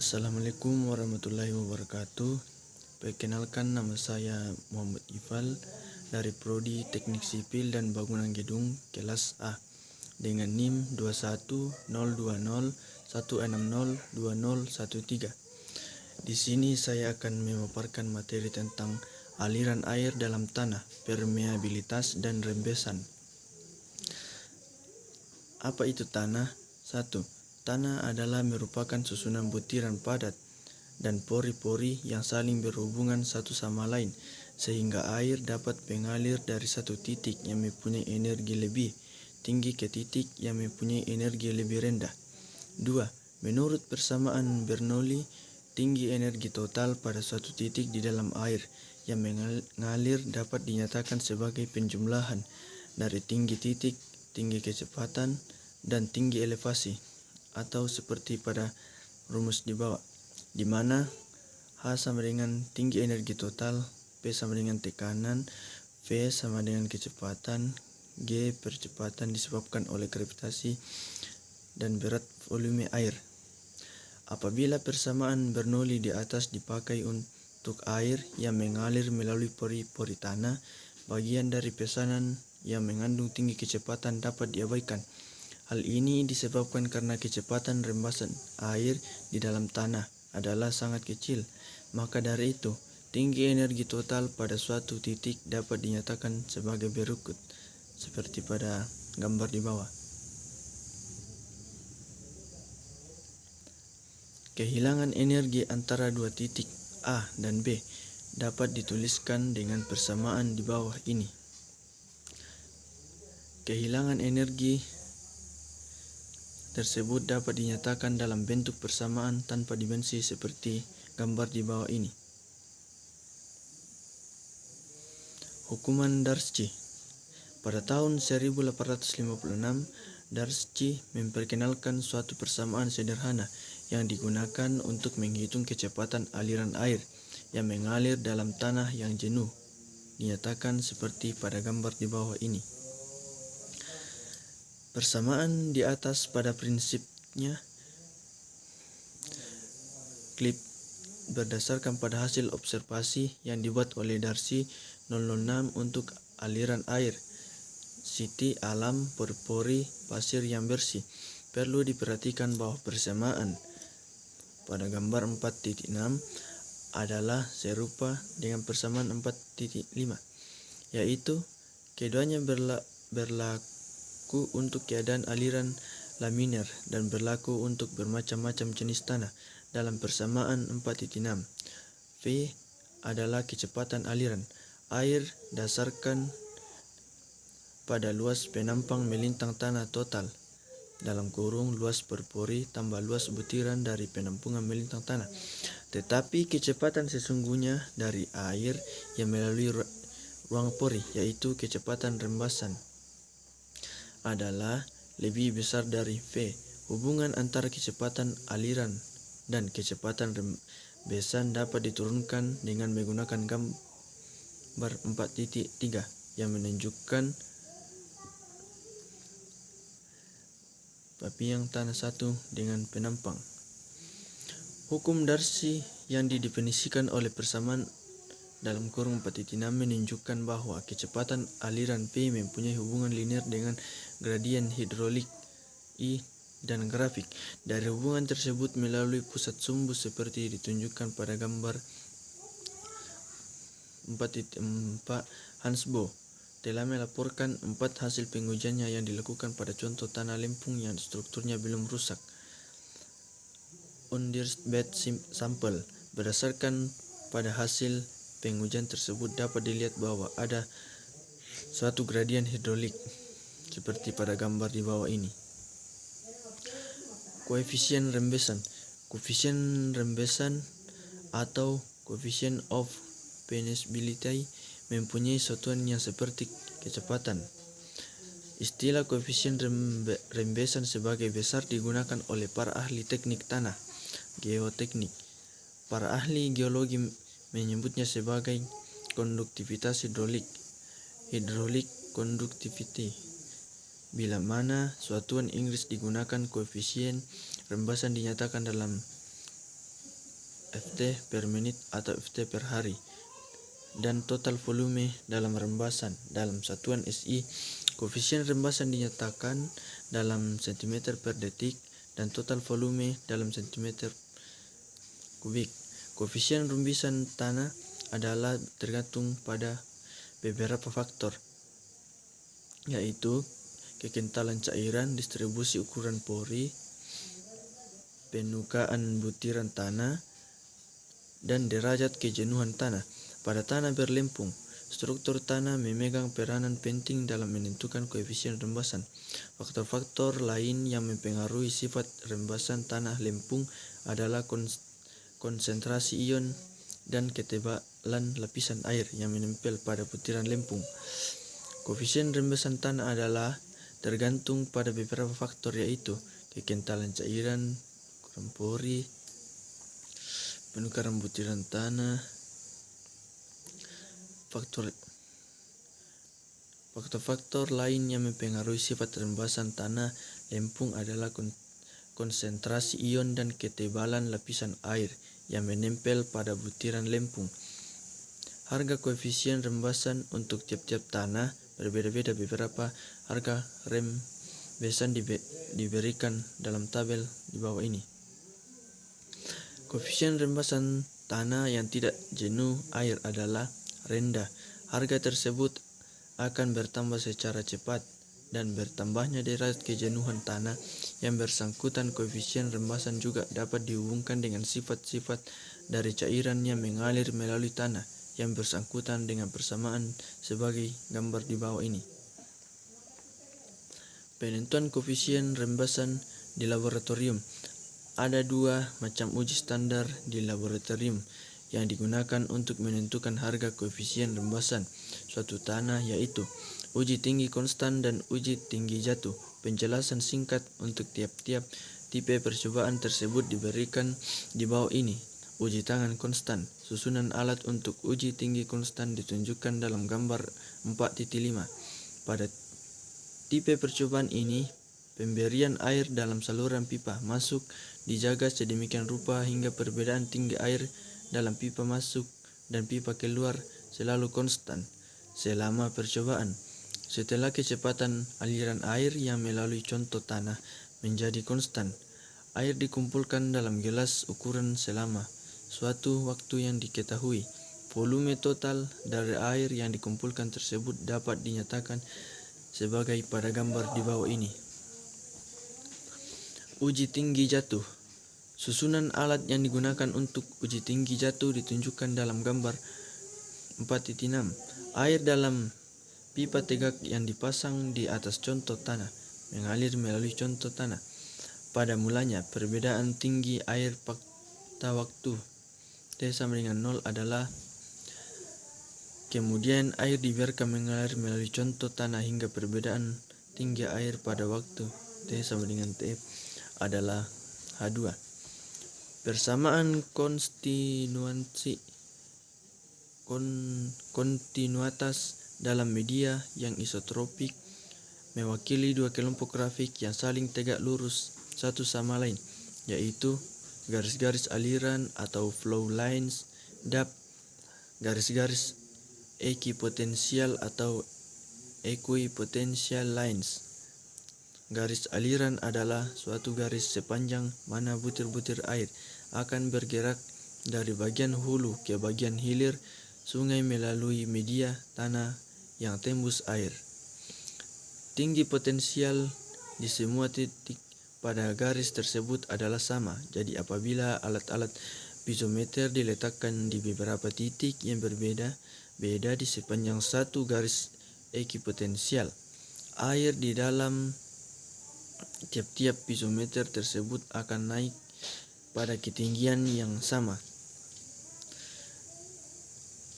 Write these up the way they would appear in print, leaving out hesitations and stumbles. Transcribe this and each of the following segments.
Assalamualaikum warahmatullahi wabarakatuh. Perkenalkan, nama saya Muhammad Ifal dari Prodi Teknik Sipil dan Bangunan Gedung kelas A dengan NIM 21020162013. Di sini saya akan memaparkan materi tentang aliran air dalam tanah, permeabilitas dan rembesan. Apa itu tanah? 1. Tanah adalah merupakan susunan butiran padat dan pori-pori yang saling berhubungan satu sama lain, sehingga air dapat mengalir dari satu titik yang mempunyai energi lebih tinggi ke titik yang mempunyai energi lebih rendah. 2. Menurut persamaan Bernoulli, tinggi energi total pada suatu titik di dalam air yang mengalir dapat dinyatakan sebagai penjumlahan dari tinggi titik, tinggi kecepatan, dan tinggi elevasi, atau seperti pada rumus di bawah, di mana H sama dengan tinggi energi total, P sama dengan tekanan, V sama dengan kecepatan, G percepatan disebabkan oleh gravitasi, dan berat volume air. Apabila persamaan Bernoulli di atas dipakai untuk air yang mengalir melalui pori-pori tanah, bagian dari pesanan yang mengandung tinggi kecepatan dapat diabaikan. Hal ini disebabkan karena kecepatan rembesan air di dalam tanah adalah sangat kecil. Maka dari itu, tinggi energi total pada suatu titik dapat dinyatakan sebagai berikut, seperti pada gambar di bawah. Kehilangan energi antara dua titik A dan B dapat dituliskan dengan persamaan di bawah ini. Kehilangan energi tersebut dapat dinyatakan dalam bentuk persamaan tanpa dimensi seperti gambar di bawah ini. Hukuman Darcy. Pada tahun 1856, Darcy memperkenalkan suatu persamaan sederhana yang digunakan untuk menghitung kecepatan aliran air yang mengalir dalam tanah yang jenuh. Dinyatakan seperti pada gambar di bawah ini. Persamaan di atas pada prinsipnya klip berdasarkan pada hasil observasi yang dibuat oleh Darcy 006 untuk aliran air, siti alam, pori-pori, pasir yang bersih. Perlu diperhatikan bahwa persamaan pada gambar 4.6 adalah serupa dengan persamaan 4.5, yaitu keduanya berlaku untuk keadaan aliran laminer dan berlaku untuk bermacam-macam jenis tanah. Dalam persamaan 4.6, V adalah kecepatan aliran air dasarkan pada luas penampang melintang tanah total dalam kurung luas pori tambah luas butiran dari penampungan melintang tanah. Tetapi kecepatan sesungguhnya dari air yang melalui ruang pori, yaitu kecepatan rembesan, adalah lebih besar dari V. Hubungan antara kecepatan aliran dan kecepatan rembesan dapat diturunkan dengan menggunakan gambar 4.3 yang menunjukkan papiang tanah satu dengan penampang. Hukum Darcy yang didefinisikan oleh persamaan dalam kurung 4.6 menunjukkan bahwa kecepatan aliran V mempunyai hubungan linear dengan gradien hidrolik I dan grafik dari hubungan tersebut melalui pusat sumbu seperti ditunjukkan pada gambar 4.4. Hans Bohr telah melaporkan 4 hasil pengujiannya yang dilakukan pada contoh tanah lempung yang strukturnya belum rusak. Undirsed bed sample. Berdasarkan pada hasil pengujian tersebut dapat dilihat bahwa ada suatu gradien hidrolik seperti pada gambar di bawah ini. Koefisien rembesan. Koefisien rembesan atau coefficient of permeability mempunyai satuan yang seperti kecepatan. Istilah koefisien rembesan sebagai besar digunakan oleh para ahli teknik tanah, geoteknik. Para ahli geologi menyebutnya sebagai konduktivitas hidrolik, hydraulic conductivity. Bila mana satuan Inggris digunakan, koefisien rembesan dinyatakan dalam Ft per menit atau Ft per hari, dan total volume dalam rembasan dalam satuan SI. Koefisien rembasan dinyatakan dalam cm per detik dan total volume dalam cm kubik. Koefisien rembesan tanah adalah tergantung pada beberapa faktor, yaitu kekentalan cairan, distribusi ukuran pori, penukaan butiran tanah, dan derajat kejenuhan tanah. Pada tanah berlempung, struktur tanah memegang peranan penting dalam menentukan koefisien rembasan. Faktor-faktor lain yang mempengaruhi sifat rembasan tanah lempung adalah konsentrasi ion dan ketebalan lapisan air yang menempel pada butiran lempung. Koefisien rembesan tanah adalah tergantung pada beberapa faktor, yaitu kekentalan cairan, ukuran pori, penukaran butiran tanah. Faktor-faktor lain yang mempengaruhi sifat rembasan tanah lempung adalah konsentrasi ion dan ketebalan lapisan air yang menempel pada butiran lempung. Harga koefisien rembasan untuk tiap-tiap tanah berbeda-beda. Beberapa harga rembesan diberikan dalam tabel di bawah ini. Koefisien rembasan tanah yang tidak jenuh air adalah rendah. Harga tersebut akan bertambah secara cepat, dan bertambahnya derajat kejenuhan tanah yang bersangkutan. Koefisien rembasan juga dapat dihubungkan dengan sifat-sifat dari cairan yang mengalir melalui tanah yang bersangkutan dengan persamaan sebagai gambar di bawah ini. Penentuan koefisien rembasan di laboratorium. Ada dua macam uji standar di laboratorium yang digunakan untuk menentukan harga koefisien rembasan suatu tanah, yaitu uji tinggi konstan dan uji tinggi jatuh. Penjelasan singkat untuk tiap-tiap tipe percobaan tersebut diberikan di bawah ini. Uji tangan konstan. Susunan alat untuk uji tinggi konstan ditunjukkan dalam gambar 4.5. Pada tipe percobaan ini, pemberian air dalam saluran pipa masuk dijaga sedemikian rupa hingga perbedaan tinggi air dalam pipa masuk dan pipa keluar selalu konstan selama percobaan. Setelah kecepatan aliran air yang melalui contoh tanah menjadi konstan, air dikumpulkan dalam gelas ukuran selama suatu waktu yang diketahui. Volume total dari air yang dikumpulkan tersebut dapat dinyatakan sebagai pada gambar di bawah ini. Uji tinggi jatuh. Susunan alat yang digunakan untuk uji tinggi jatuh ditunjukkan dalam gambar 4.6. Air dalam pipa tegak yang dipasang di atas contoh tanah mengalir melalui contoh tanah. Pada mulanya, perbedaan tinggi air pada waktu T sama dengan 0 adalah. Kemudian air dibiarkan mengalir melalui contoh tanah hingga perbedaan tinggi air pada waktu T sama dengan T adalah H2. Persamaan kontinuitas dalam media yang isotropik mewakili dua kelompok grafik yang saling tegak lurus satu sama lain, yaitu garis-garis aliran atau flow lines, DAP, garis-garis ekipotensial atau equipotential lines. Garis aliran adalah suatu garis sepanjang mana butir-butir air akan bergerak dari bagian hulu ke bagian hilir sungai melalui media tanah yang tembus air. Tinggi potensial di semua titik pada garis tersebut adalah sama. Jadi apabila alat-alat piezometer diletakkan di beberapa titik yang berbeda-beda di sepanjang satu garis ekipotensial, air di dalam tiap-tiap piezometer tersebut akan naik pada ketinggian yang sama.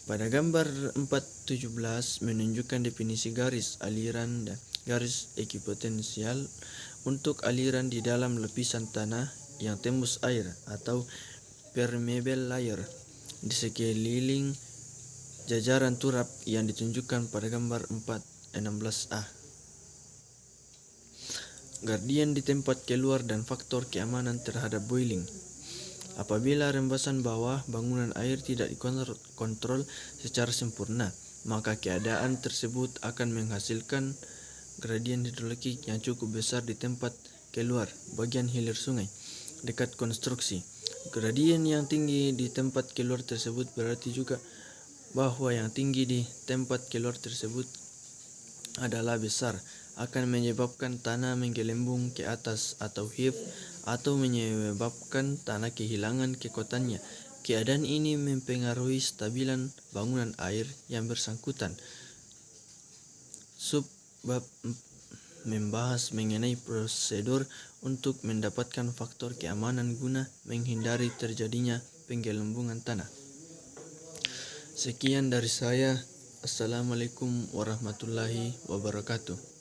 Pada gambar 4.17 menunjukkan definisi garis aliran dan garis ekipotensial untuk aliran di dalam lapisan tanah yang tembus air atau permeable layer di sekeliling jajaran turap yang ditunjukkan pada gambar 4.16a. Gradien di tempat keluar dan faktor keamanan terhadap boiling. Apabila rembesan bawah bangunan air tidak dikontrol secara sempurna, maka keadaan tersebut akan menghasilkan gradien hidrologik yang cukup besar di tempat keluar bagian hilir sungai dekat konstruksi. Gradien yang tinggi di tempat keluar tersebut berarti juga bahwa yang tinggi di tempat keluar tersebut adalah besar, akan menyebabkan tanah menggelembung ke atas atau heave, atau menyebabkan tanah kehilangan kekuatannya. Keadaan ini mempengaruhi stabilan bangunan air yang bersangkutan. Subbab membahas mengenai prosedur untuk mendapatkan faktor keamanan guna menghindari terjadinya penggelembungan tanah. Sekian dari saya. Assalamualaikum warahmatullahi wabarakatuh.